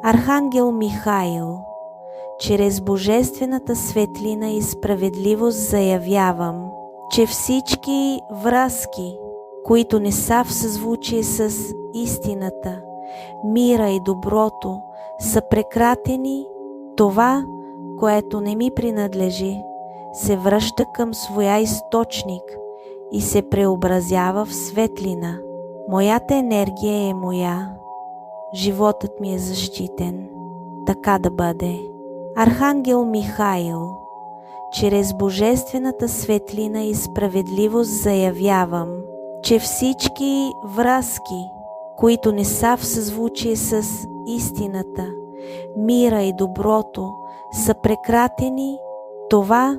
Архангел Михаил, чрез божествената светлина и справедливост заявявам, че всички връзки, които не са в съзвучие с истината, мира и доброто, са прекратени. Това, което не ми принадлежи, се връща към своя източник и се преобразява в светлина. Моята енергия е моя. Животът ми е защитен. Така да бъде. Архангел Михаил, чрез божествената светлина и справедливост заявявам, че всички връзки, които не са в съзвучие с истината, мира и доброто, са прекратени. Това,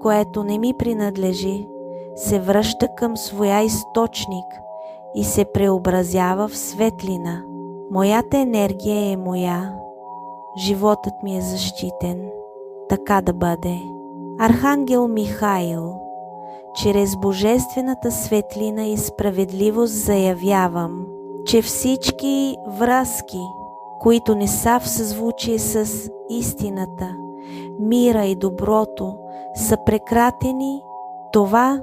което не ми принадлежи, се връща към своя източник и се преобразява в светлина. Моята енергия е моя. Животът ми е защитен. Така да бъде. Архангел Михаил, чрез божествената светлина и справедливост заявявам, че всички връзки, които не са в съзвучие с истината, мира и доброто, са прекратени. Това,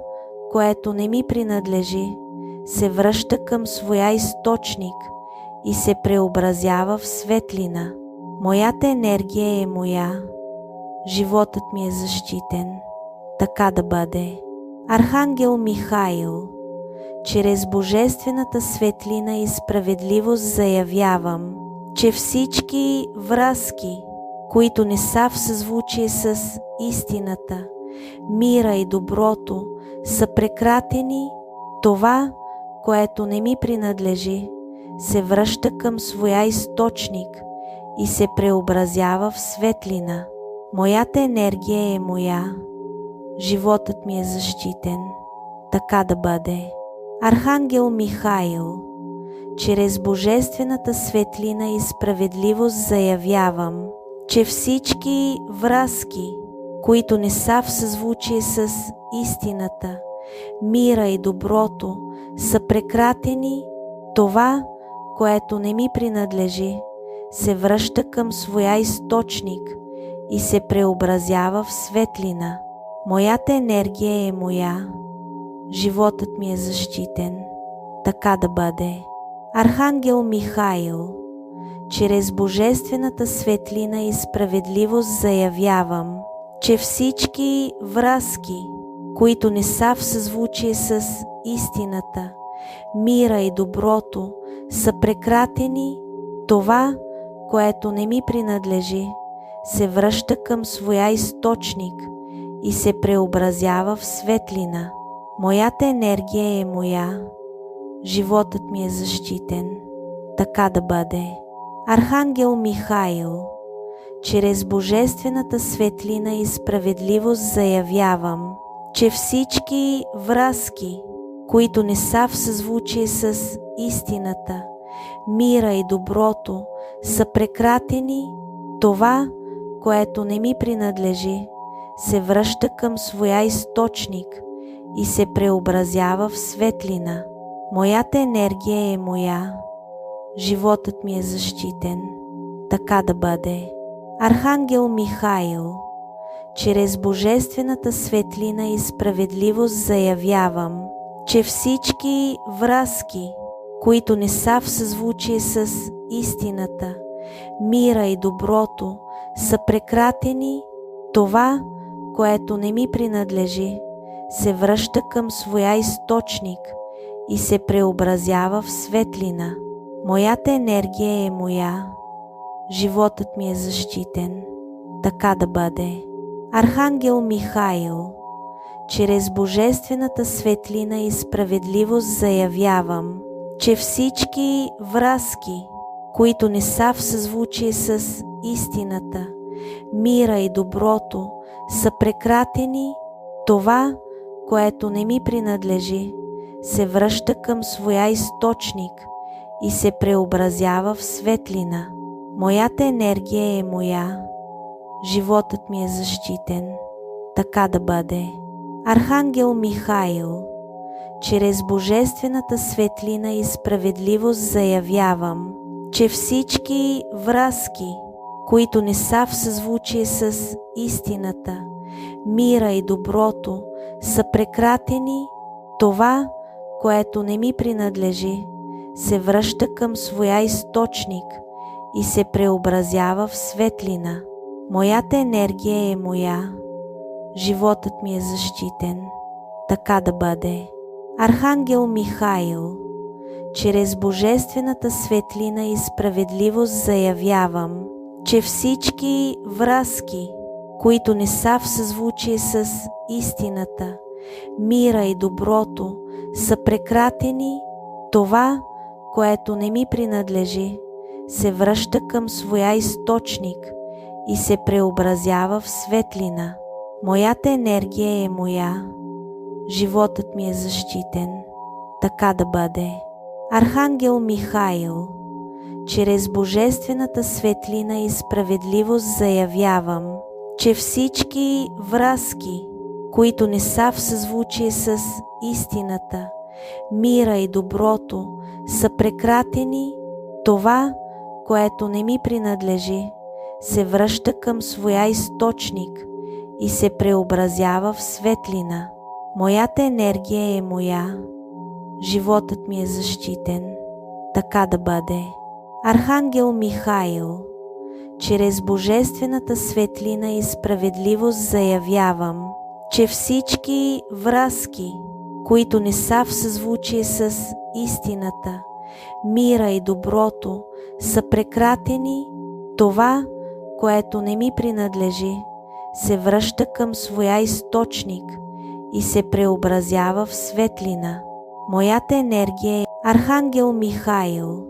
което не ми принадлежи, се връща към своя източник и се преобразява в светлина. Моята енергия е моя. Животът ми е защитен. Така да бъде. Архангел Михаил, чрез божествената светлина и справедливост заявявам, че всички връзки, които не са в съзвучие с истината, мира и доброто, са прекратени. Това, което не ми принадлежи, се връща към своя източник и се преобразява в светлина. Моята енергия е моя. Животът ми е защитен. Така да бъде. Архангел Михаил, чрез божествената светлина и справедливост заявявам, че всички връзки, които не са в съзвучие с истината, мира и доброто, са прекратени. Това, което не ми принадлежи, се връща към своя източник и се преобразява в светлина. Моята енергия е моя. Животът ми е защитен. Така да бъде. Архангел Михаил, чрез божествената светлина и справедливост заявявам, че всички връзки, които не са в съзвучие с истината, мира и доброто, са прекратени. Това, което не ми принадлежи, се връща към своя източник и се преобразява в светлина. Моята енергия е моя. Животът ми е защитен. Така да бъде. Архангел Михаил, чрез божествената светлина и справедливост заявявам, че всички връзки, които не са в съзвучие с истината, мира и доброто, са прекратени. Това, което не ми принадлежи, се връща към своя източник и се преобразява в светлина. Моята енергия е моя. Животът ми е защитен. Така да бъде. Архангел Михаил, чрез божествената светлина и справедливост заявявам, че всички връзки, които не са в съзвучие с истината, мира и доброто, са прекратени. Това, което не ми принадлежи, се връща към своя източник и се преобразява в светлина. Моята енергия е моя. Животът ми е защитен. Така да бъде. Архангел Михаил, чрез божествената светлина и справедливост заявявам, че всички връзки, които не са в съзвучие с истината, мира и доброто, са прекратени. Това, което не ми принадлежи, се връща към своя източник и се преобразява в светлина. Моята енергия е моя. Животът ми е защитен. Така да бъде. Архангел Михаил, чрез божествената светлина и справедливост заявявам, че всички връзки, които не са в съзвучие с истината, мира и доброто, са прекратени. Това, което не ми принадлежи, се връща към своя източник и се преобразява в светлина. Моята енергия е моя. Животът ми е защитен. Така да бъде. Архангел Михаил, чрез божествената светлина и справедливост заявявам, че всички връзки, които не са в съзвучие с истината, мира и доброто, са прекратени. Това, което не ми принадлежи, се връща към своя източник и се преобразява в светлина. Моята енергия е моя. Животът ми е защитен. Така да бъде. Архангел Михаил, чрез божествената светлина и справедливост заявявам, че всички връзки, които не са в съзвучие с истината, мира и доброто, са прекратени. Това, което не ми принадлежи, се връща към своя източник и се преобразява в светлина. Моята енергия е моя. Животът ми е защитен. Така да бъде. Архангел Михаил, чрез божествената светлина и справедливост заявявам, че всички връзки, които не са в съзвучие с истината, мира и доброто, са прекратени. Това, което не ми принадлежи, се връща към своя източник и се преобразява в светлина. Моята енергия е Архангел Михаил,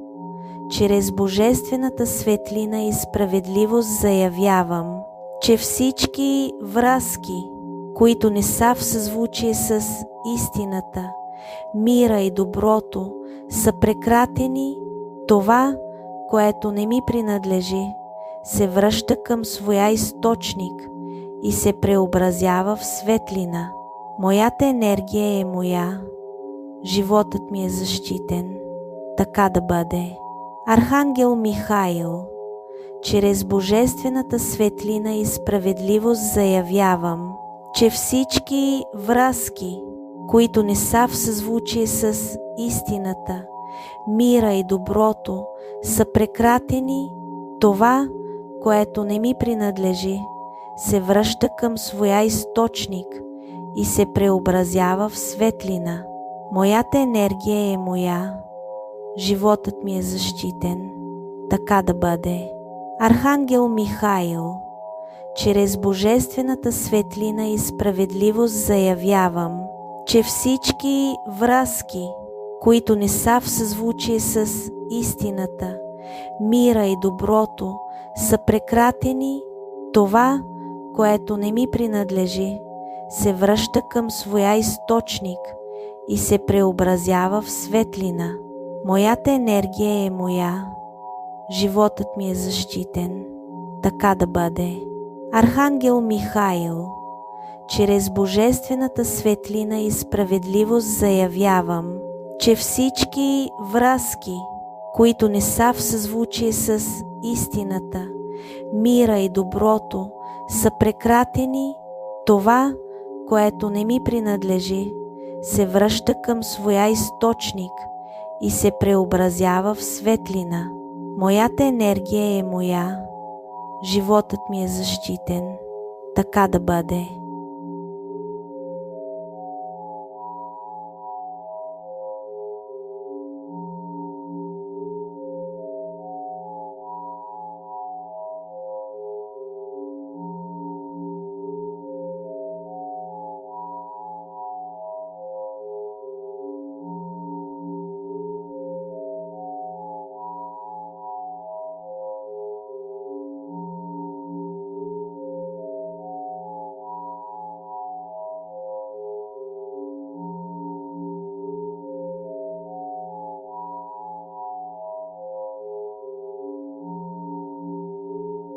чрез божествената светлина и справедливост заявявам, че всички връзки, които не са в съзвучие с истината, мира и доброто, са прекратени. Това, което не ми принадлежи, се връща към своя източник и се преобразява в светлина. Моята енергия е моя. Животът ми е защитен. Така да бъде. Архангел Михаил, чрез божествената светлина и справедливост заявявам, че всички връзки, които не са в съзвучие с истината, мира и доброто, са прекратени. Това, което не ми принадлежи, се връща към своя източник и се преобразява в светлина. Моята енергия е моя. Животът ми е защитен. Така да бъде. Архангел Михаил, чрез божествената светлина и справедливост заявявам, че всички връзки, които не са в съзвучие с истината, мира и доброто, са прекратени. Това, което не ми принадлежи, се връща към своя източник и се преобразява в светлина. Моята енергия е моя. Животът ми е защитен. Така да бъде. Архангел Михаил, чрез божествената светлина и справедливост заявявам, че всички връзки, които не са в съзвучие с истината, мира и доброто, са прекратени. Това, което не ми принадлежи, се връща към своя източник и се преобразява в светлина. Моята енергия е моя. Животът ми е защитен. Така да бъде.